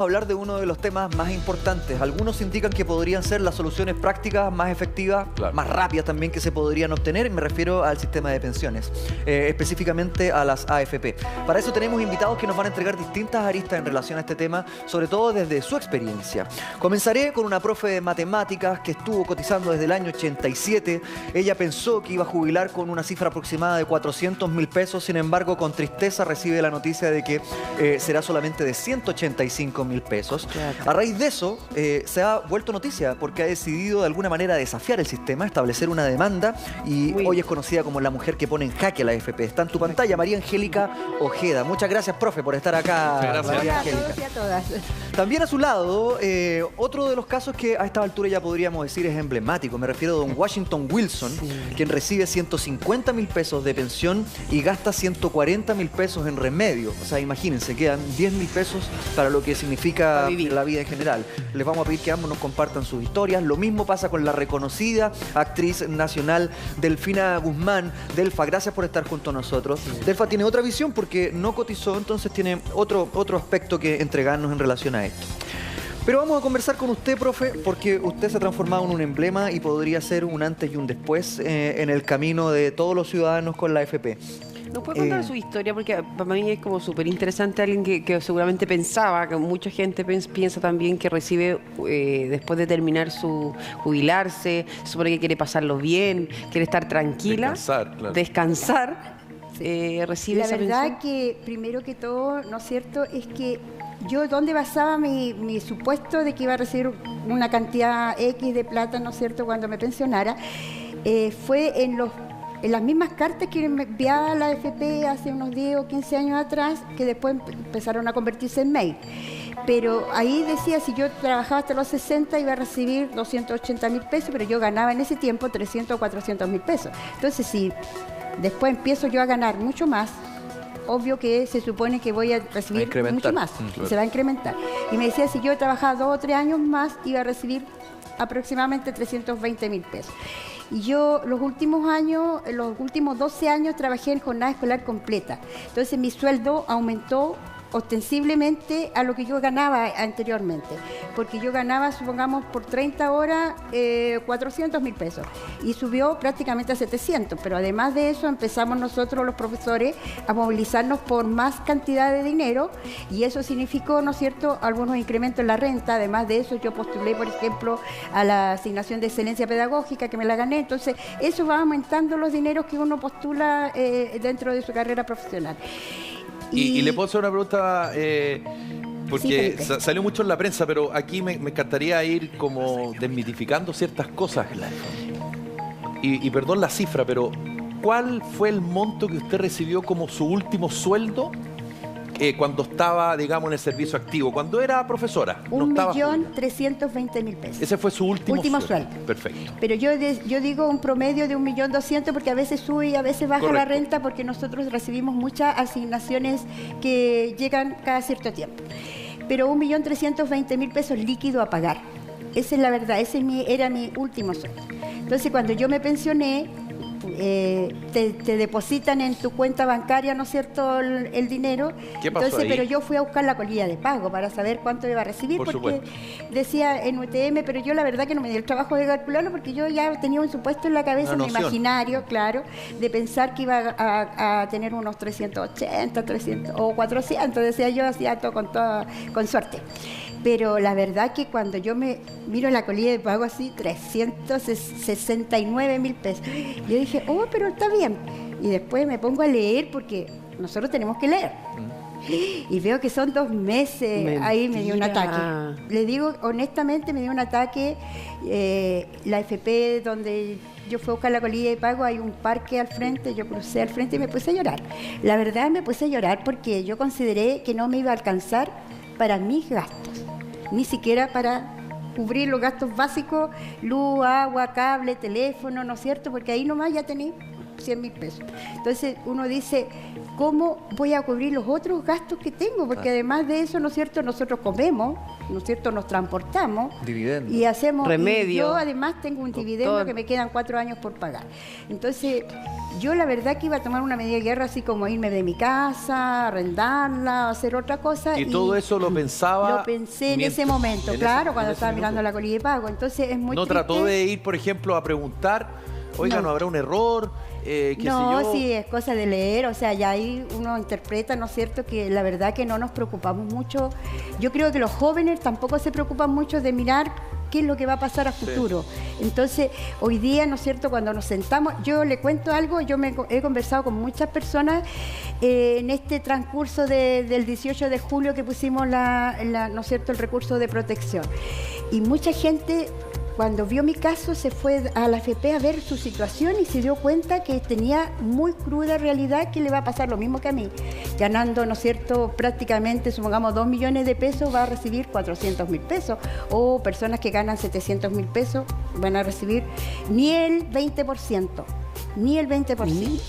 Hablar de uno de los temas más importantes. Algunos indican que podrían ser las soluciones prácticas más efectivas, más rápidas también que se podrían obtener. Me refiero al sistema de pensiones, específicamente a las AFP. Para eso tenemos invitados que nos van a entregar distintas aristas en relación a este tema, sobre todo desde su experiencia. Comenzaré con una profe de matemáticas que estuvo cotizando desde el año 87. Ella pensó que iba a jubilar con una cifra aproximada de 400.000 pesos. Sin embargo, con tristeza recibe la noticia de que será solamente de 185.000 pesos. A raíz de eso, se ha vuelto noticia porque ha decidido de alguna manera desafiar el sistema, establecer una demanda y hoy es conocida como la mujer que pone en jaque a la AFP. Está en tu pantalla María Angélica Ojeda. Muchas gracias, profe, por estar acá. Gracias. María Hola a todos y a todas. También a su lado, otro de los casos que a esta altura ya podríamos decir es emblemático. Me refiero a don Washington Wilson, quien recibe 150.000 pesos de pensión y gasta 140.000 pesos en remedio. O sea, imagínense, quedan 10.000 pesos para lo que significa la vida en general. Les vamos a pedir que ambos nos compartan sus historias. Lo mismo pasa con la reconocida actriz nacional Delfina Guzmán. Delfa, gracias por estar junto a nosotros. Delfa tiene otra visión porque no cotizó, entonces tiene otro aspecto que entregarnos en relación a esto. Pero vamos a conversar con usted, profe, porque usted se ha transformado en un emblema y podría ser un antes y un después en el camino de todos los ciudadanos con la AFP. ¿Nos puede contar su historia? Porque para mí es como súper interesante, alguien que seguramente pensaba, que mucha gente piensa también que recibe, después de terminar su jubilarse, supone que quiere pasarlo bien, quiere estar tranquila, descansar, recibe esa pensión. La verdad que, primero que todo, ¿no es cierto?, es que yo, ¿dónde basaba mi supuesto de que iba a recibir una cantidad X de plata, ¿no es cierto?, cuando me pensionara? Fue en las mismas cartas que me enviaba la AFP hace unos 10 o 15 años atrás, que después empezaron a convertirse en mail. Pero ahí decía, si yo trabajaba hasta los 60 iba a recibir 280.000 pesos, pero yo ganaba en ese tiempo 300 o 400.000 pesos. Entonces, si después empiezo yo a ganar mucho más, obvio que se supone que voy a recibir mucho más, y se va a incrementar. Y me decía, si yo trabajaba 2 o 3 años más, iba a recibir aproximadamente 320.000 pesos. Y yo los últimos años, los últimos 12 años trabajé en jornada escolar completa. Entonces mi sueldo aumentó ostensiblemente a lo que yo ganaba anteriormente, porque yo ganaba, supongamos, por 30 horas 400.000 pesos y subió prácticamente a 700, pero además de eso empezamos nosotros los profesores a movilizarnos por más cantidad de dinero y eso significó, ¿no es cierto?, algunos incrementos en la renta. Además de eso yo postulé, por ejemplo, a la asignación de excelencia pedagógica, que me la gané. Entonces eso va aumentando los dineros que uno postula dentro de su carrera profesional. Y le puedo hacer una pregunta, porque sí, salió mucho en la prensa, pero aquí me encantaría ir como desmitificando ciertas cosas. Y perdón la cifra, pero ¿cuál fue el monto que usted recibió como su último sueldo cuando estaba, digamos, en el servicio activo, cuando era profesora? 1.320.000 pesos. Ese fue su último sueldo. Perfecto. Pero yo digo un promedio de 1.200.000 porque a veces sube y a veces baja la renta, porque nosotros recibimos muchas asignaciones que llegan cada cierto tiempo. Pero 1.320.000 pesos líquido a pagar. Esa es la verdad, era mi último sueldo. Entonces, cuando yo me pensioné, te depositan en tu cuenta bancaria, ¿no es cierto?, el dinero. ¿Qué pasó ahí? Pero yo fui a buscar la colilla de pago para saber cuánto iba a recibir, porque supuesto, decía en UTM, pero yo la verdad que no me di el trabajo de calcularlo, porque yo ya tenía un supuesto en la cabeza, un imaginario, claro, de pensar que iba a tener unos 380, 300 o 400, decía yo, hacía todo con suerte. Pero la verdad que cuando yo me miro la colilla de pago así, 369.000 pesos, yo dije, oh, pero está bien. Y después me pongo a leer, porque nosotros tenemos que leer. Y veo que son 2 meses. Mentira. Ahí me dio un ataque. Le digo, honestamente, me dio un ataque. La FP, donde yo fui a buscar la colilla de pago, hay un parque al frente, yo crucé al frente y me puse a llorar. La verdad me puse a llorar porque yo consideré que no me iba a alcanzar para mis gastos, ni siquiera para cubrir los gastos básicos, luz, agua, cable, teléfono, ¿no es cierto? Porque ahí nomás ya tenía 100.000 pesos. Entonces uno dice, ¿cómo voy a cubrir los otros gastos que tengo? Porque además de eso, ¿no es cierto?, nosotros comemos, ¿no es cierto?, nos transportamos. Dividendo. Y hacemos... Remedio. Y yo además tengo un dividendo que me quedan 4 años por pagar. Entonces, yo la verdad que iba a tomar una medida de guerra, así como irme de mi casa, arrendarla, hacer otra cosa. Y todo eso lo pensaba... Lo pensé en ese momento, claro, cuando estaba mirando la colilla de pago. Entonces, es muy ¿No triste. trató de ir, por ejemplo, a preguntar, oiga, ¿no habrá un error? Qué sé yo. Sí, es cosa de leer, o sea, ya ahí uno interpreta, ¿no es cierto?, que la verdad que no nos preocupamos mucho. Yo creo que los jóvenes tampoco se preocupan mucho de mirar qué es lo que va a pasar a futuro. Sí. Entonces, hoy día, ¿no es cierto?, cuando nos sentamos, yo le cuento algo, yo he conversado con muchas personas en este transcurso del 18 de julio que pusimos ¿no es cierto?, el recurso de protección. Y mucha gente, cuando vio mi caso, se fue a la AFP a ver su situación y se dio cuenta que tenía muy cruda realidad, que le va a pasar lo mismo que a mí. Ganando, ¿no es cierto?, prácticamente, supongamos, 2 millones de pesos, va a recibir 400.000 pesos. O personas que ganan 700.000 pesos van a recibir ni el 20%. Ni el 20%.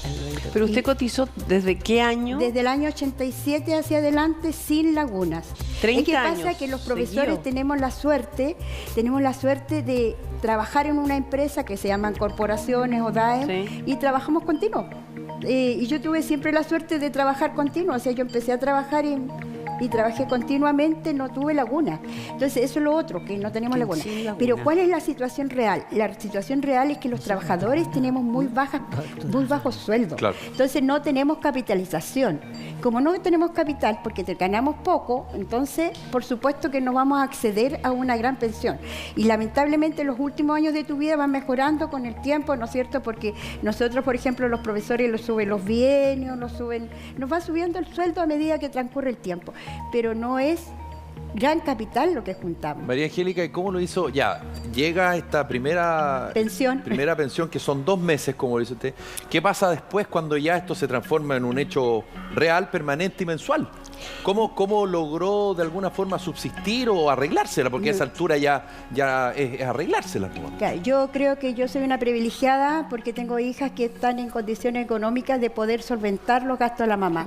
¿Pero usted cotizó desde qué año? Desde el año 87 hacia adelante, sin lagunas. 30 es que años pasa que los profesores seguido. tenemos la suerte de trabajar en una empresa que se llaman corporaciones o DAEM, sí, y trabajamos continuo. Y yo tuve siempre la suerte de trabajar continuo, o sea, yo empecé a trabajar y trabajé continuamente, no tuve laguna. Entonces, eso es lo otro, que no tenemos laguna. Pero ¿cuál es la situación real? La situación real es que los trabajadores tenemos muy bajos sueldos. Claro. Entonces, no tenemos capitalización. Como no tenemos capital, porque ganamos poco, entonces, por supuesto que no vamos a acceder a una gran pensión. Y lamentablemente, los últimos años de tu vida van mejorando con el tiempo, ¿no es cierto? Porque nosotros, por ejemplo, los profesores los suben los bienios, nos va subiendo el sueldo a medida que transcurre el tiempo. Pero no es gran capital lo que juntamos. María Angélica, ¿y cómo lo hizo? Ya, llega esta primera pensión, que son 2 meses, como dice usted. ¿Qué pasa después cuando ya esto se transforma en un hecho real, permanente y mensual? ¿Cómo logró de alguna forma subsistir o arreglársela? Porque a esa altura ya es arreglársela. Yo creo que yo soy una privilegiada porque tengo hijas que están en condiciones económicas de poder solventar los gastos de la mamá.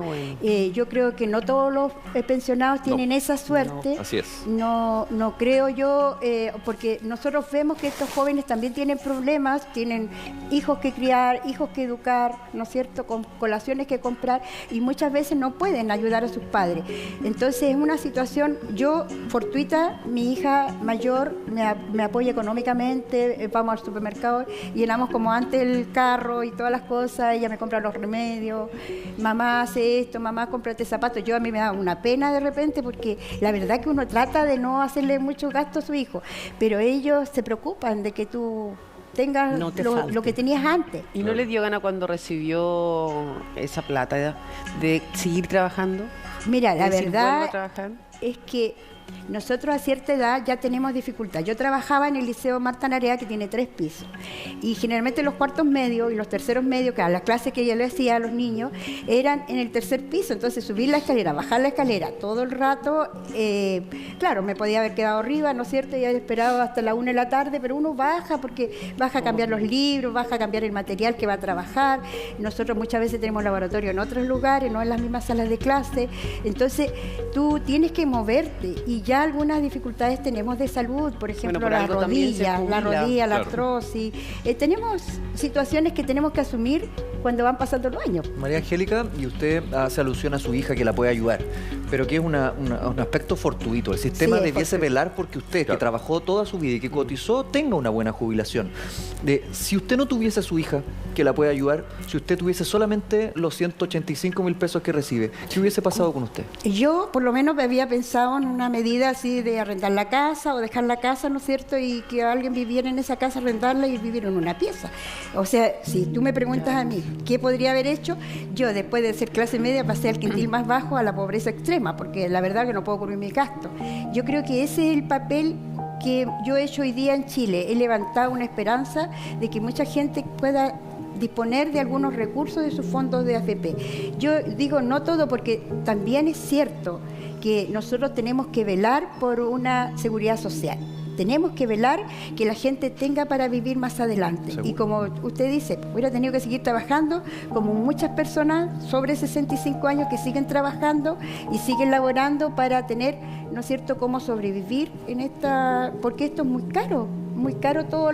Yo creo que no todos los pensionados tienen esa suerte. No, así es. No creo yo, porque nosotros vemos que estos jóvenes también tienen problemas, tienen hijos que criar, hijos que educar, ¿no es cierto?, con colaciones que comprar, y muchas veces no pueden ayudar a sus padres. Entonces es una situación, yo fortuita, mi hija mayor me apoya económicamente, vamos al supermercado, llenamos como antes el carro y todas las cosas, ella me compra los remedios, mamá hace esto, mamá cómprate zapatos. Yo a mí me da una pena de repente porque la verdad que uno trata de no hacerle mucho gasto a su hijo, pero ellos se preocupan de que tú tengas lo que tenías antes. ¿Y no le dio gana cuando recibió esa plata de seguir trabajando? Mira, la verdad es que nosotros a cierta edad ya tenemos dificultad. Yo trabajaba en el Liceo Marta Narea, que tiene 3 pisos, y generalmente los cuartos medios y los terceros medios, que a las clases que yo le hacía a los niños, eran en el 3er piso. Entonces subir la escalera, bajar la escalera todo el rato, claro, me podía haber quedado arriba, ¿no es cierto?, y haber esperado hasta la 1 de la tarde, pero uno baja porque baja a cambiar los libros, baja a cambiar el material que va a trabajar. Nosotros muchas veces tenemos laboratorio en otros lugares, no en las mismas salas de clase. Entonces tú tienes que moverte, y ya algunas dificultades tenemos de salud, por ejemplo, la rodilla, la artrosis. Tenemos situaciones que tenemos que asumir cuando van pasando los años. María Angélica, y usted hace alusión a su hija que la puede ayudar, pero que es un aspecto fortuito. El sistema debiese velar porque usted, que trabajó toda su vida y que cotizó, tenga una buena jubilación. Si usted no tuviese a su hija que la puede ayudar, si usted tuviese solamente los 185.000 pesos que recibe, ¿qué hubiese pasado con usted? Yo, por lo menos, me había pensado en una medida así de arrendar la casa o dejar la casa, ¿no es cierto?, y que alguien viviera en esa casa, arrendarla y vivir en una pieza. O sea, si tú me preguntas a mí, ¿qué podría haber hecho? Yo, después de ser clase media, pasé al quintil más bajo, a la pobreza extrema, porque la verdad que no puedo cubrir mi gasto. Yo creo que ese es el papel que yo he hecho hoy día en Chile. He levantado una esperanza de que mucha gente pueda disponer de algunos recursos de sus fondos de AFP. Yo digo no todo, porque también es cierto que nosotros tenemos que velar por una seguridad social. tenemos que velar que la gente tenga para vivir más adelante. ¿Seguro? Y como usted dice, hubiera tenido que seguir trabajando, como muchas personas sobre 65 años que siguen trabajando y siguen laborando para tener, ¿no es cierto?, cómo sobrevivir en esta, porque esto es muy caro todo.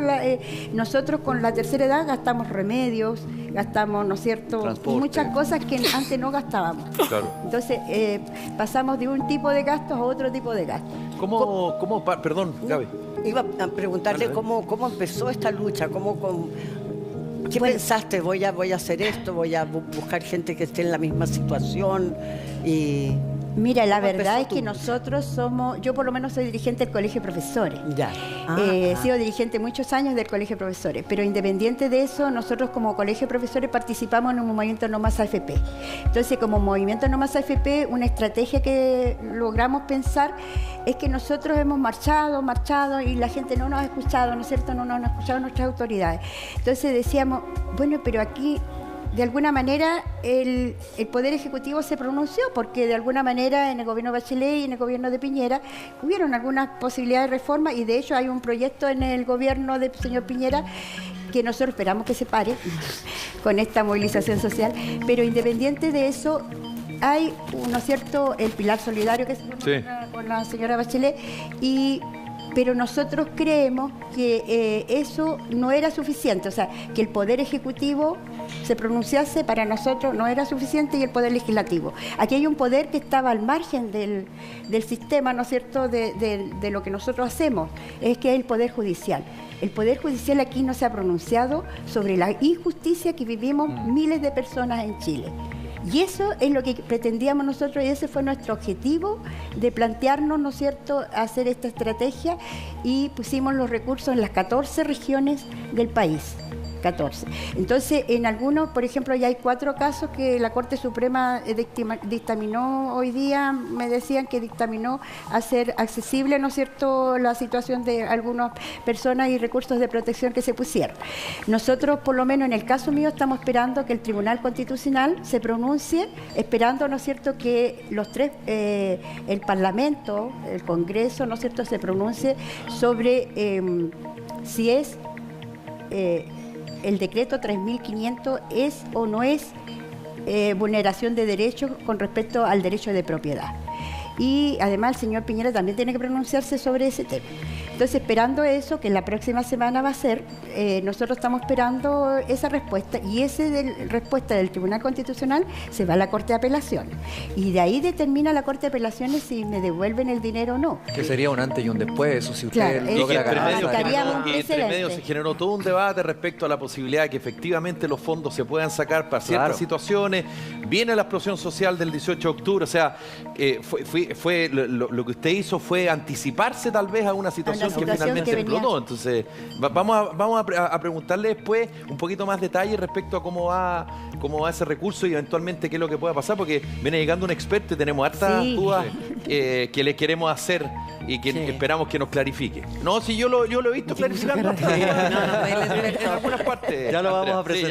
Nosotros con la tercera edad gastamos remedios, gastamos, ¿no es cierto?, transporte, muchas cosas que antes no gastábamos. Claro. Entonces, pasamos de un tipo de gastos a otro tipo de gastos. Perdón, Gaby. Iba a preguntarle cómo empezó esta lucha, ¿qué pensaste? Voy a hacer esto, voy a buscar gente que esté en la misma situación y... Mira, la verdad es que nosotros somos, yo por lo menos soy dirigente del Colegio de Profesores. Ya. He sido dirigente muchos años del Colegio de Profesores, pero independiente de eso, nosotros como Colegio de Profesores participamos en un movimiento No Más AFP. Entonces, como movimiento No Más AFP, una estrategia que logramos pensar es que nosotros hemos marchado y la gente no nos ha escuchado, ¿no es cierto?, no nos han escuchado nuestras autoridades. Entonces decíamos, bueno, pero aquí... De alguna manera el Poder Ejecutivo se pronunció, porque de alguna manera en el gobierno de Bachelet y en el gobierno de Piñera hubieron algunas posibilidades de reforma, y de hecho hay un proyecto en el gobierno del señor Piñera que nosotros esperamos que se pare con esta movilización social, pero independiente de eso hay, ¿no es cierto?, el pilar solidario que se con la señora Bachelet, pero nosotros creemos que eso no era suficiente, o sea, que el Poder Ejecutivo se pronunciase para nosotros no era suficiente, y el Poder Legislativo. Aquí hay un poder que estaba al margen del sistema, ¿no es cierto?, de lo que nosotros hacemos, es que es el Poder Judicial. El Poder Judicial aquí no se ha pronunciado sobre la injusticia que vivimos miles de personas en Chile. Y eso es lo que pretendíamos nosotros, y ese fue nuestro objetivo de plantearnos, ¿no es cierto?, hacer esta estrategia, y pusimos los recursos en las 14 regiones del país. 14. Entonces, en algunos, por ejemplo, ya hay 4 casos que la Corte Suprema dictaminó hoy día, me decían que dictaminó hacer accesible, ¿no es cierto?, la situación de algunas personas y recursos de protección que se pusieron. Nosotros, por lo menos en el caso mío, estamos esperando que el Tribunal Constitucional se pronuncie, esperando, ¿no es cierto?, que los tres, el Parlamento, el Congreso, ¿no es cierto?, se pronuncie sobre si es... el decreto 3.500 es o no es vulneración de derechos con respecto al derecho de propiedad. Y además el señor Piñera también tiene que pronunciarse sobre ese tema. Entonces, esperando eso, que la próxima semana va a ser, nosotros estamos esperando esa respuesta, y esa respuesta del Tribunal Constitucional se va a la Corte de Apelaciones. Y de ahí determina la Corte de Apelaciones si me devuelven el dinero o no. Que sería un antes y un después, eso si usted logra ganar. Y entre medio se generó todo un debate respecto a la posibilidad de que efectivamente los fondos se puedan sacar para ciertas situaciones. Viene la explosión social del 18 de octubre, o sea, fue lo que usted hizo fue anticiparse tal vez a una situación que finalmente explotó. Entonces, vamos a preguntarle después un poquito más detalle respecto a cómo va ese recurso y eventualmente qué es lo que pueda pasar, porque viene llegando un experto y tenemos hartas dudas que le queremos hacer y que esperamos que nos clarifique. No, si yo lo he visto clarificando en algunas partes. Ya lo vamos a presentar.